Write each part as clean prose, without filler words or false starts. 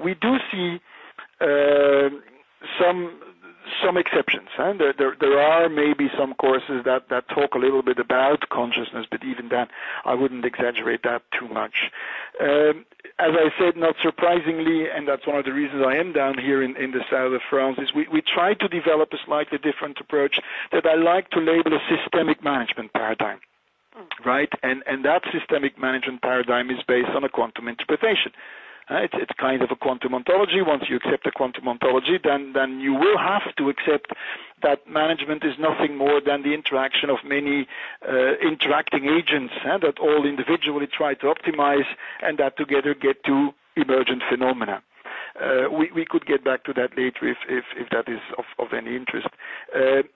we do see some exceptions. There are maybe some courses that talk a little bit about consciousness, but even that, I wouldn't exaggerate that too much. As I said, not surprisingly, and that's one of the reasons I am down here in the south of France, is we try to develop a slightly different approach that I like to label a systemic management paradigm. Right? And that systemic management paradigm is based on a quantum interpretation. It's kind of a quantum ontology. Once you accept a quantum ontology, then you will have to accept that management is nothing more than the interaction of many interacting agents that all individually try to optimize and that together get to emergent phenomena. We could get back to that later if that is of any interest.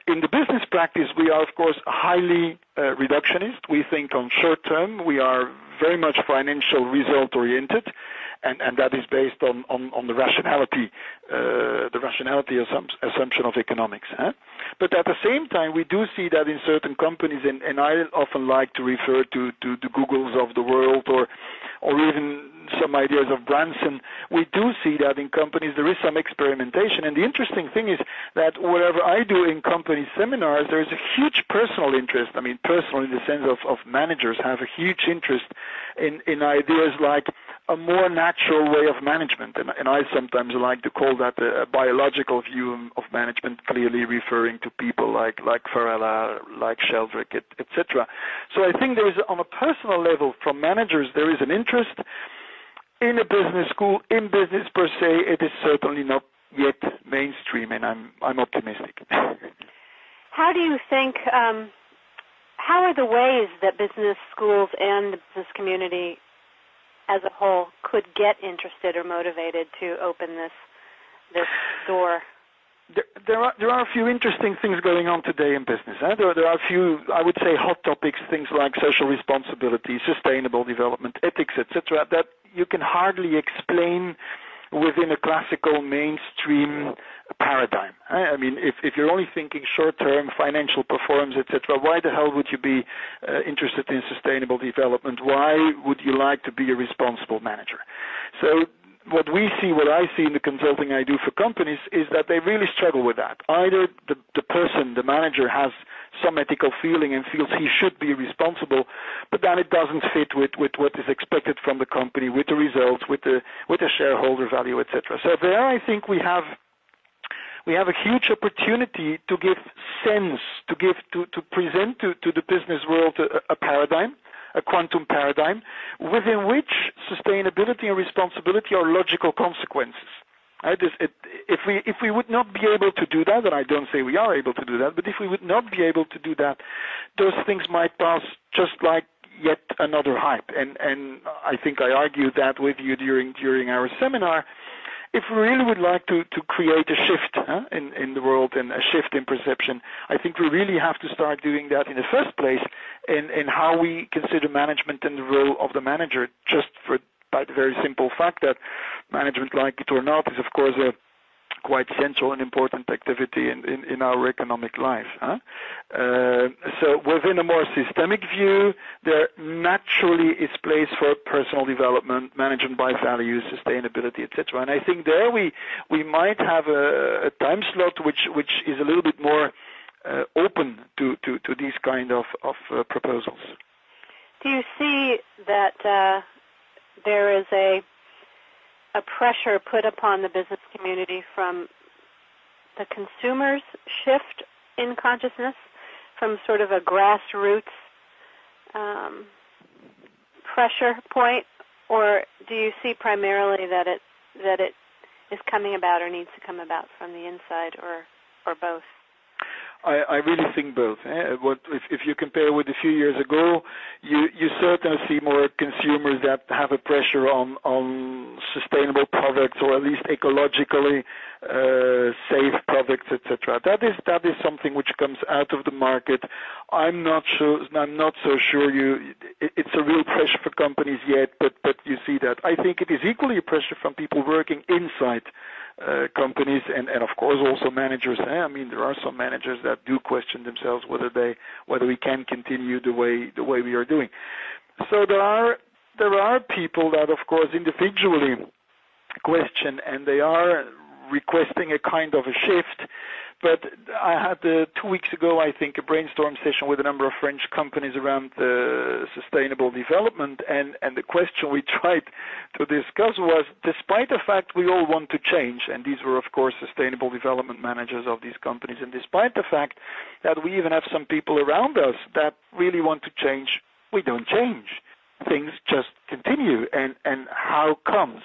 In the business practice, we are, of course, highly reductionist. We think on short term. We are very much financial result-oriented, and that is based on the rationality assumption of economics. But at the same time, we do see that in certain companies, and I often like to refer to the Googles of the world or even some ideas of Branson, we do see that in companies there is some experimentation. And the interesting thing is that whatever I do in company seminars, there is a huge personal interest. I mean, personal in the sense of managers have a huge interest in ideas like a more natural way of management. And I sometimes like to call that a biological view of management, clearly referring to people like Varela, like Sheldrick, etc. So I think there is, on a personal level, from managers, there is an interest. In a business school, in business per se, it is certainly not yet mainstream, and I'm optimistic. How do you think, how are the ways that business schools and the business community as a whole could get interested or motivated to open this door? There are a few interesting things going on today in business. There are a few, I would say, hot topics, things like social responsibility, sustainable development, ethics, etc., that you can hardly explain within a classical mainstream paradigm. I mean, if you're only thinking short-term financial performance, etc., why the hell would you be interested in sustainable development? Why would you like to be a responsible manager? So what I see in the consulting I do for companies is that they really struggle with that. Either the person, the manager, has some ethical feeling and feels he should be responsible, but then it doesn't fit with what is expected from the company, with the results, with the shareholder value, etc. So there, I think we have a huge opportunity to give sense, to present to the business world a paradigm, a quantum paradigm, within which sustainability and responsibility are logical consequences. Right? If we would not be able to do that, and I don't say we are able to do that, but if we would not be able to do that, those things might pass just like yet another hype. And I think I argued that with you during our seminar. If we really would like to create a shift in the world and a shift in perception, I think we really have to start doing that in the first place in how we consider management and the role of the manager, just by the very simple fact that management, like it or not, is of course a quite central and important activity in our economic life. So within a more systemic view, there naturally is place for personal development, management by values, sustainability, etc. And I think there we might have a time slot which is a little bit more open to these kind of proposals. Do you see that there is a pressure put upon the business community from the consumer's shift in consciousness, from sort of a grassroots pressure point, or do you see primarily that it is coming about or needs to come about from the inside, or both? I really think both. If you compare with a few years ago, you certainly see more consumers that have a pressure on sustainable products, or at least ecologically safe products, etc. That is something which comes out of the market. I'm not so sure it's a real pressure for companies yet, but you see that. I think it is equally a pressure from people working inside companies and of course also managers. I mean, there are some managers that do question themselves whether we can continue the way we are doing. So there are people that of course individually question, and they are requesting a kind of a shift. But I had 2 weeks ago, I think, a brainstorm session with a number of French companies around sustainable development, and the question we tried to discuss was, despite the fact we all want to change, and these were, of course, sustainable development managers of these companies, and despite the fact that we even have some people around us that really want to change, we don't change. Things just continue, and how comes?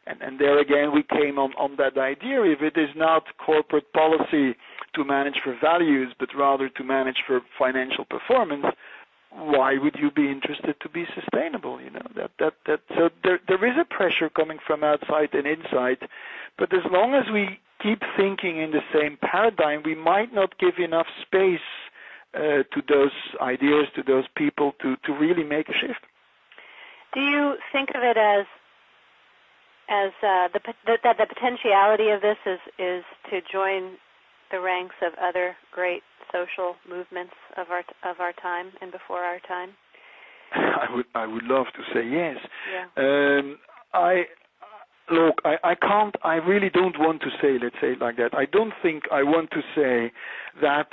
And there again, we came on that idea. If it is not corporate policy to manage for values, but rather to manage for financial performance, why would you be interested to be sustainable? So there is a pressure coming from outside and inside, but as long as we keep thinking in the same paradigm, we might not give enough space to those ideas, to those people, to really make a shift. Do you think of it as the potentiality of this is to join the ranks of other great social movements of our time and before our time? I would love to say yes. Yeah. I can't. I really don't want to say. Let's say it like that. I don't think I want to say that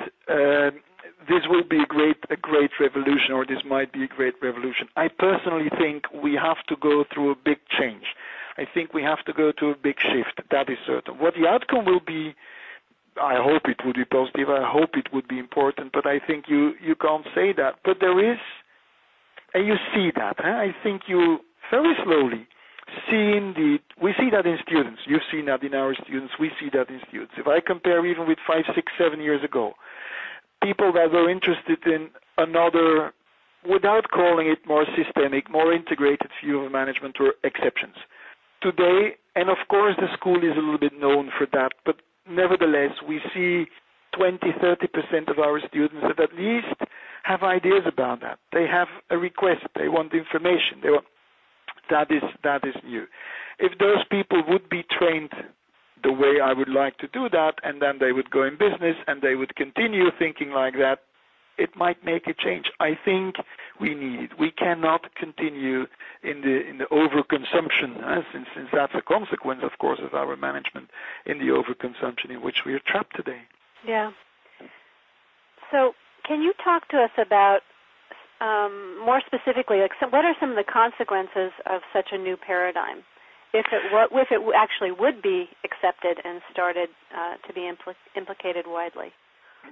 this will be a great revolution, or this might be a great revolution. I personally think we have to go through a big change. I think we have to go to a big shift. That is certain. What the outcome will be, I hope it would be positive. I hope it would be important. But I think you can't say that. But there is, and you see that. I think you very slowly we see that in students. You've seen that in our students. We see that in students. If I compare even with 5, 6, 7 years ago, people that were interested in another, without calling it more systemic, more integrated view of management, were exceptions. Today, and of course the school is a little bit known for that, but nevertheless we see 20-30% of our students that at least have ideas about that. They have a request, they want information, that is new. If those people would be trained the way I would like to do that, and then they would go in business and they would continue thinking like that, it might make a change. I think we need it. We cannot continue in the overconsumption, since that's a consequence, of course, of our management, in the overconsumption in which we are trapped today. Yeah. So can you talk to us about, more specifically, what are some of the consequences of such a new paradigm? If it actually would be accepted and started to be implicated widely?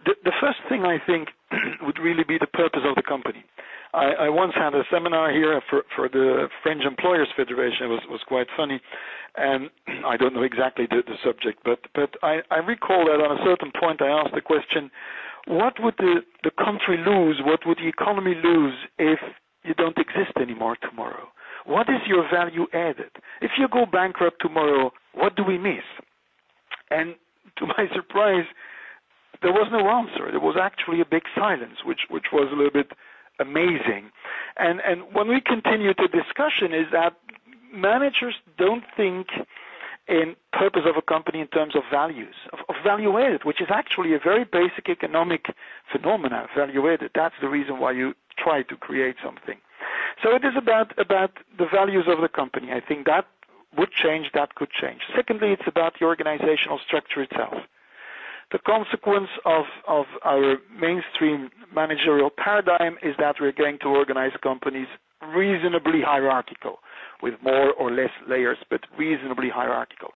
The first thing I think would really be the purpose of the company. I once had a seminar here for the French Employers Federation. It was quite funny, and I don't know exactly the subject, but I recall that on a certain point I asked the question, what would the country lose, what would the economy lose if you don't exist anymore tomorrow? What is your value added? If you go bankrupt tomorrow, what do we miss? And to my surprise, there was no answer. There was actually a big silence, which was a little bit amazing. And when we continue the discussion is that managers don't think in purpose of a company in terms of values, of value added, which is actually a very basic economic phenomena, value added. That's the reason why you try to create something. So it is about the values of the company. I think that would change, that could change. Secondly, it's about the organizational structure itself. The consequence of our mainstream managerial paradigm is that we're going to organize companies reasonably hierarchical, with more or less layers, but reasonably hierarchical.